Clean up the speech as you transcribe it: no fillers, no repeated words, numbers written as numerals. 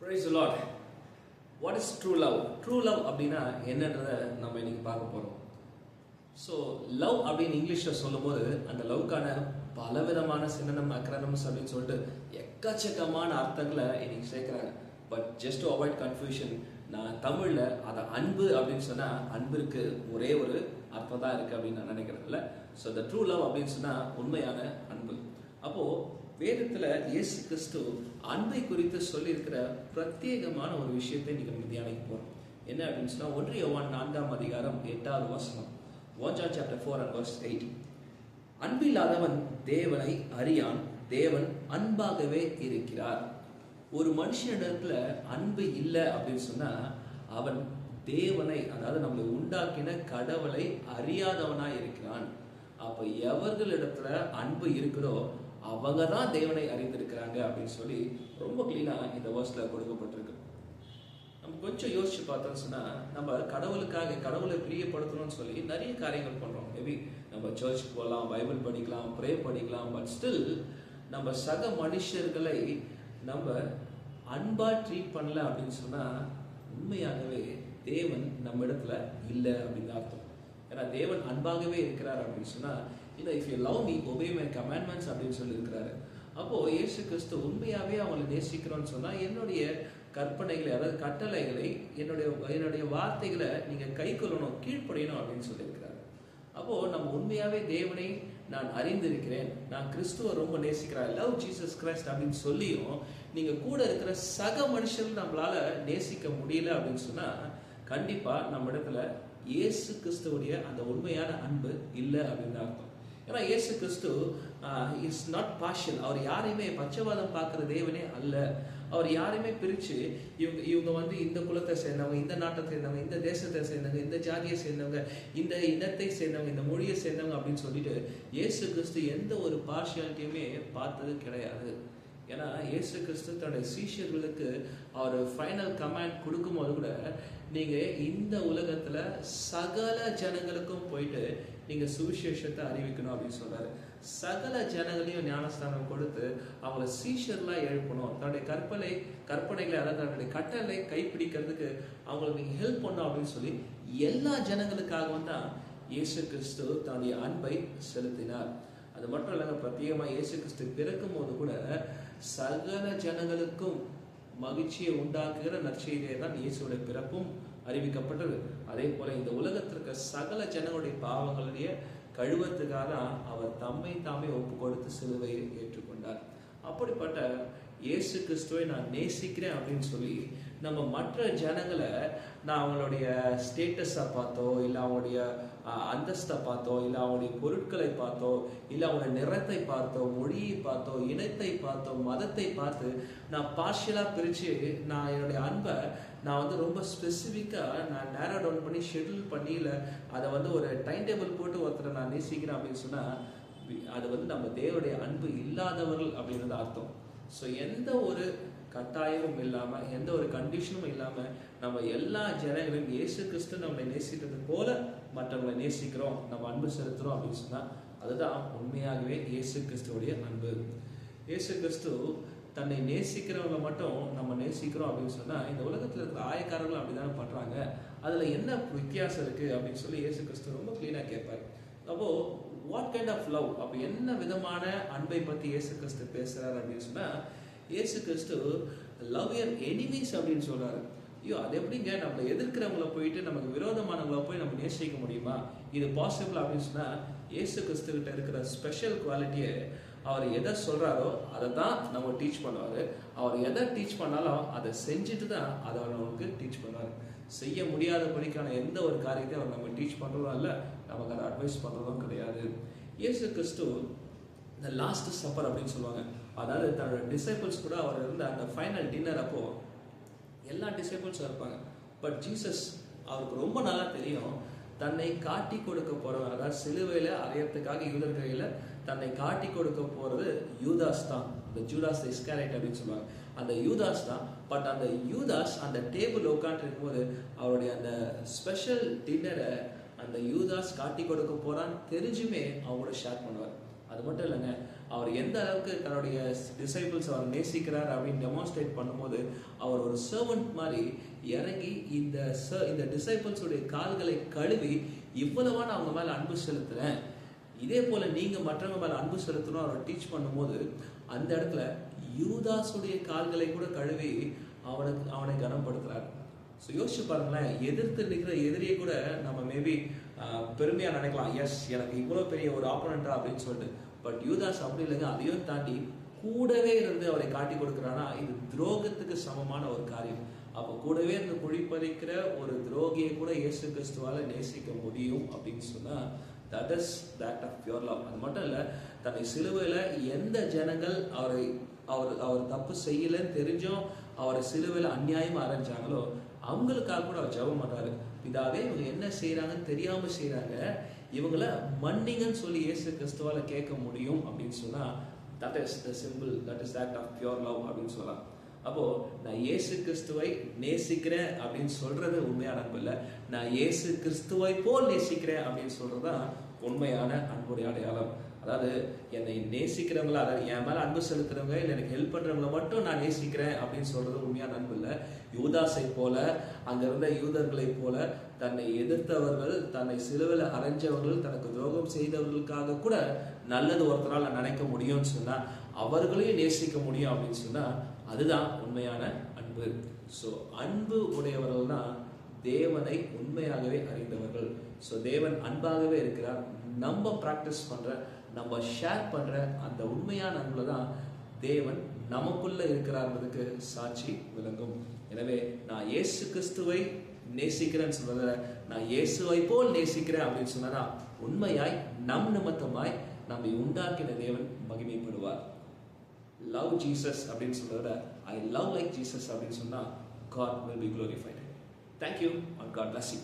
Praise the Lord. What is true love? True love அப்படின்னா என்னன்றதை நம்ம இன்னைக்கு பார்க்க போறோம். ஸோ லவ் அப்படின்னு இங்கிலீஷில் சொல்லும்போது அந்த லவ்க்கான பலவிதமான சின்னனம் அக்ரனம்ஸ் அப்படின்னு சொல்லிட்டு எக்கச்சக்கமான அர்த்தங்களை இன்னைக்கு சேர்க்குறாங்க. But just to avoid confusion, நான் தமிழில் அதை அன்பு அப்படின்னு சொன்னால் அன்பிற்கு ஒரே ஒரு அர்த்தம் தான் இருக்குது அப்படின்னு நான் நினைக்கிறேன்ல. ஸோ த ட்ரூ லவ் அப்படின்னு சொன்னால் உண்மையான அன்பு. அப்போது வேதத்தில் இயேசு கிறிஸ்து அன்பை குறித்து சொல்லியிருக்கிற பிரத்யேகமான ஒரு விஷயத்தை இன்னைக்கு நம்ம தியானிக்க போகிறோம். என்ன அப்படின்னு சொன்னால் 1 யோவான் 4ஆம் அதிகாரம் 8வது வசனம். 1 John chapter 4 and verse 8. அன்பில்லாதவன் தேவனை அறியான், தேவன் அன்பாகவே இருக்கிறார். ஒரு மனுஷனிடத்துல அன்பு இல்லை அப்படின்னு சொன்னா அவன் தேவனை, அதாவது நம்மளை உண்டாக்கின கடவுளை அறியாதவனாய் இருக்கிறான். அப்ப எவர்களிடத்துல அன்பு இருக்குதோ அவங்க தான் தேவனை அறிந்திருக்கிறாங்க அப்படின்னு சொல்லி ரொம்ப கிளீனா இந்த வேர்ஸ்ல கொடுக்கப்பட்டிருக்கு. நம்ம கொஞ்சம் யோசிச்சு பார்த்தோம்னு சொன்னா நம்ம கடவுளுக்காக கடவுளை பிரியப்படுத்தணும்னு சொல்லி நிறைய காரியங்கள் பண்றோம். மேபி நம்ம சர்ச்சுக்கு போகலாம், பைபிள் படிக்கலாம், ப்ரே படிக்கலாம். பட் ஸ்டில் நம்ம சக மனுஷர்களை நம்ம அன்பா ட்ரீட் பண்ணல அப்படின்னு சொன்னா உண்மையாகவே தேவன் நம்ம இடத்துல இல்லை அப்படின்னு அர்த்தம். ஏன்னா தேவன் அன்பாகவே இருக்கிறார் அப்படின்னு சொன்னா, if you love me obey my commandments அப்படின்னு சொல்லி இருக்கிறாரு. அப்போ இயேசு கிறிஸ்து உண்மையாவே அவங்களை நேசிக்கிறோன்னு சொன்னா என்னுடைய கற்பனைகளை, அதாவது கட்டளைகளை, என்னுடைய வார்த்தைகளை நீங்க கை கொள்ளணும், கீழ்ப்படியணும் அப்படின்னு சொல்லியிருக்கிறாரு. அப்போ நம்ம உண்மையாவே தேவனை நான் அறிந்திருக்கிறேன், நான் கிறிஸ்துவை ரொம்ப நேசிக்கிறேன், லவ் ஜீசஸ் கிரைஸ்ட் அப்படின்னு சொல்லியும் நீங்க கூட இருக்கிற சக மனுஷர்கள் நம்மளால நேசிக்க முடியல அப்படின்னு சொன்னா கண்டிப்பா நம்ம இடத்துல இயேசு கிறிஸ்துவுடைய அந்த உண்மையான அன்பு இல்லை அப்படின்னு அர்த்தம். ஏன்னா இயேசு கிறிஸ்து இஸ் நாட் பார்ஷியல். அவர் யாரையுமே பட்சவாதம் பார்க்குற தேவனே அல்ல. அவர் யாரையுமே பிரித்து இவங்க இந்த குலத்தை சேர்ந்தவங்க, இந்த நாட்டை சேர்ந்தவங்க, இந்த தேசத்தை சேர்ந்தவங்க, இந்த ஜாதியை சேர்ந்தவங்க, இந்த இனத்தை சேர்ந்தவங்க, இந்த மொழியை சேர்ந்தவங்க அப்படின்னு சொல்லிட்டு இயேசு கிறிஸ்து எந்த ஒரு பார்ஷியாலிட்டியுமே பார்த்தது கிடையாது. ஏன்னா இயேசு கிறிஸ்து தன்னுடைய சீஷர்களுக்கு அவர் ஃபைனல் கமாண்ட் கொடுக்கும்போது கூட நீங்க இந்த உலகத்துல சகல ஜனங்களுக்கும் போயிட்டு நீங்க சுவிசேஷத்தை அறிவிக்கணும் அப்படின்னு சொல்றாரு. சகல ஜனங்களையும் ஞானஸ்தானம் கொடுத்து அவங்கள சீஷர்லா எழுப்பணும், தன்னுடைய கற்பனைகளை, அதாவது தன்னுடைய கட்டளை கைப்பிடிக்கிறதுக்கு அவங்களுக்கு நீங்க ஹெல்ப் பண்ணணும் அப்படின்னு சொல்லி எல்லா ஜனங்களுக்காகவும் தான் இயேசு கிறிஸ்து தன்னுடைய அன்பை செலுத்தினார். அது மட்டும் இல்லைங்க, பிரத்யேகமா இயேசு கிறிஸ்து பிறக்கும் போது கூட சகல ஜனங்களுக்கும் மகிழ்ச்சியை உண்டாக்குகிற நற்செய்தியை தான் இயேசுடைய பிறப்பும் அறிவிக்கப்பட்டது. அதே போல இந்த உலகத்திற்கு சகல ஜனங்களுடைய பாவங்களுடைய கழுவத்துக்காக தான் அவர் தம்மை தாமே ஒப்பு கொடுத்து சிலுவையை ஏற்றுக்கொண்டார். அப்படிப்பட்ட இயேசு கிறிஸ்துவை நான் நேசிக்கிறேன் அப்படின்னு சொல்லி நம்ம மற்ற ஜனங்களை நான் அவங்களுடைய ஸ்டேட்டஸை பார்த்தோ, இல்லை அவங்களுடைய அந்தஸ்தை பார்த்தோ, இல்லை அவங்களுடைய பொருட்களை பார்த்தோ, இல்லை அவங்களுடைய நிறத்தை பார்த்தோ, மொழியை பார்த்தோ, இனத்தை பார்த்தோ, மதத்தை பார்த்து நான் பார்ஷியலாக பிரித்து நான் என்னுடைய அன்பை நான் ரொம்ப ஸ்பெசிஃபிக்காக நான் நேரோ டவுன் பண்ணி ஷெட்யூல் பண்ணி, இல்லை அதை ஒரு டைம் டேபிள் போட்டு ஒருத்தரை நான் நேசிக்கிறேன் அப்படின்னு சொன்னால் அது நம்ம தேவனுடைய அன்பு இல்லாதவர்கள் அப்படின்றது அர்த்தம். ஸோ எந்த ஒரு கட்டாயமும் இல்லாமல், எந்த ஒரு கண்டிஷனும் இல்லாமல் நம்ம எல்லா ஜனங்களையும் இயேசு கிறிஸ்து நம்மளை நேசிக்கிறது போல மற்றவங்களை நேசிக்கிறோம், நம்ம அன்பு செலுத்துகிறோம் அப்படின்னு சொன்னால் அதுதான் உண்மையாகவே இயேசு கிறிஸ்துவோடைய அன்பு. இயேசு கிறிஸ்து தன்னை நேசிக்கிறவங்க மட்டும் நம்ம நேசிக்கிறோம் அப்படின்னு சொன்னால் இந்த உலகத்தில் இருக்கிற ஆயக்காரர்களும் அப்படி தானே பண்ணுறாங்க, அதில் என்ன வித்தியாசம் இருக்குது அப்படின்னு சொல்லி இயேசு கிறிஸ்து ரொம்ப கிளீனாக கேட்பார். அப்போது வாட் கைண்ட் ஆஃப் லவ், அப்போ என்ன விதமான அன்பை பற்றி இயேசு கிறிஸ்து பேசுகிறார் அப்படின்னு சொன்னால் இயேசு கிறிஸ்து லவ் யுவர் எனிமீஸ் அப்படின்னு சொல்கிறாரு. ஐயோ, அது எப்படிங்க நம்ம எதிர்க்கிறவங்கள போயிட்டு நமக்கு விரோதமானவங்கள போய் நம்ம நேசிக்க முடியுமா? இது பாசிபிள் அப்படின்னு சொன்னால் இயேசு கிறிஸ்துக்கிட்ட இருக்கிற ஸ்பெஷல் குவாலிட்டியை அவர் எதை சொல்கிறாரோ அதை தான் நம்ம டீச் பண்ணுவார். அவர் எதை டீச் பண்ணாலும் அதை செஞ்சுட்டு தான் அதை அவர் நமக்கு டீச் பண்ணுவார். செய்ய முடியாதபடிக்கான எந்த ஒரு காரியத்தையும் அவர் நம்ம டீச் பண்ணுறதும் இல்லை, நமக்கு அதை அட்வைஸ் பண்ணுறதும் கிடையாது. இயேசு கிறிஸ்து இந்த லாஸ்ட் சப்பர் அப்படின்னு சொல்லுவாங்க, அதாவது தன்னோட டிசைபிள்ஸ் கூட அவர் இருந்த அந்த ஃபைனல் டின்னர் அப்போ எல்லா டிசைபிள்ஸும் இருப்பாங்க. பட் ஜீசஸ் அவருக்கு ரொம்ப நல்லா தெரியும் தன்னை காட்டி கொடுக்க போறவன், அதாவது சிலுவையில அறையறதுக்காக யூதர் கையில தன்னை காட்டி கொடுக்க போறது யூதாஸ் தான். அந்த ஜூடாஸ் இஸ்காரியோட் அப்படின்னு சொல்லுவாங்க, அந்த யூதாஸ் தான். பட் அந்த யூதாஸ் அந்த டேபிள் உட்காந்து இருக்கும்போது அவருடைய அந்த ஸ்பெஷல் டின்னரை அந்த யூதாஸ் காட்டி கொடுக்க போறான்னு தெரிஞ்சுமே அவங்களோட ஷேர் பண்ணுவார். அது மட்டும் இல்லைங்க, அவர் எந்த அளவுக்கு தன்னுடைய டிசைபிள்ஸ் அவர் நேசிக்கிறார் அப்படின்னு டெமான்ஸ்ட்ரேட் பண்ணும்போது அவர் ஒரு சர்வன்ட் மாதிரி இறங்கி இந்த டிசைபிள்ஸுடைய கால்களை கழுவி இவ்வளவா நான் அவங்க மேல அன்பு செலுத்துறேன், இதே போல நீங்க மற்றவங்க மேல அன்பு செலுத்தணும் அவர் டீச் பண்ணும்போது அந்த இடத்துல யூதாசுடைய கால்களை கூட கழுவி அவனை கனப்படுத்துறாரு. ஸோ யோசிச்சு பாருங்களேன், எதிர்த்து நிற்கிற எதிரியை கூட நம்ம மேபி பெருமையா நினைக்கலாம், எஸ் எனக்கு இவ்வளோ பெரிய ஒரு ஆப்போனண்டா அப்படின்னு சொல்லிட்டு. பட் யூதாஸ் அப்படி இல்லைங்க, அதையும் தாண்டி கூடவே இருந்து அவரை காட்டி கொடுக்குறானா இது துரோகத்துக்கு சமமான ஒரு காரியம். அப்போ கூடவே இருந்து குழிப்பறிக்கிற ஒரு துரோகியை கூட இயேசு கிறிஸ்துவால நேசிக்க முடியும் அப்படின்னு சொன்னா that is the act of pure love. அது மட்டும் இல்லை, தன்னை சிலுவையில் எந்த ஜனங்கள் அவர் தப்பு செய்யலன்னு தெரிஞ்சும் அவரை சிலுவையில் அநியாயமாக அரைஞ்சாங்களோ அவங்களுக்காக கூட அவர் ஜெபம் பண்றாரு. பிதாவே இவங்க என்ன செய்யறாங்கன்னு தெரியாம செய்யறாங்க, இவங்கள மன்னிங்கன்னு சொல்லி இயேசு கிறிஸ்துவால கேட்க முடியும் அப்படின்னு சொன்னா that is the simple, that is act of pure love அப்படின்னு சொல்லலாம். அப்போ நான் இயேசு கிறிஸ்துவை நேசிக்கிறேன் அப்படின்னு சொல்றது உண்மையான அன்பு இல்லை, நான் இயேசு கிறிஸ்துவை போல் நேசிக்கிறேன் அப்படின்னு சொல்றதுதான் உண்மையான அன்புடைய அடையாளம். அதாவது என்னை நேசிக்கிறவங்கள, அதாவது என் மேல அன்பு செலுத்துறவங்க இல்லை எனக்கு ஹெல்ப் பண்றவங்கள மட்டும் நான் நேசிக்கிறேன் அப்படின்னு சொல்றது உண்மையான அன்பு இல்லை. யூதாசை போல, அங்க இருந்த யூதர்களை போல தன்னை எதிர்த்தவர்கள், தன்னை சிலுவையில் அரைஞ்சவர்கள், தனக்கு துரோகம் செய்தவர்களுக்காக கூட நல்லது ஒருத்தரால் நினைக்க முடியும்னு சொன்னா, அவர்களையும் நேசிக்க முடியும் அப்படின்னு சொன்னா அதுதான் உண்மையான அன்பு. ஸோ அன்பு உடையவர்கள் தான் தேவனை உண்மையாகவே அறிந்தவர்கள். ஸோ தேவன் அன்பாகவே இருக்கிறார். நம்ம ப்ராக்டிஸ் பண்ற, நம்ம ஷேர் பண்ற அந்த உண்மையான அன்புல தான் தேவன் நமக்குள்ள இருக்கிறார்ன்றதுக்கு சாட்சி விளங்கும். எனவே நான் இயேசு கிறிஸ்துவை நேசிக்கிறேன்னு சொல்றத நான் இயேசுவை போல் நேசிக்கிறேன் அப்படின்னு சொன்னா உண்மையாய் நம் நிமித்தமாய் நம்மை உண்டாக்கின தேவன் மகிமைப்படுவார். லவ் ஜீசஸ் அப்படின்னு சொல்றத ஐ லவ் லைக் ஜீசஸ் அப்படின்னு சொன்னா God will be glorified. Thank you and God bless you.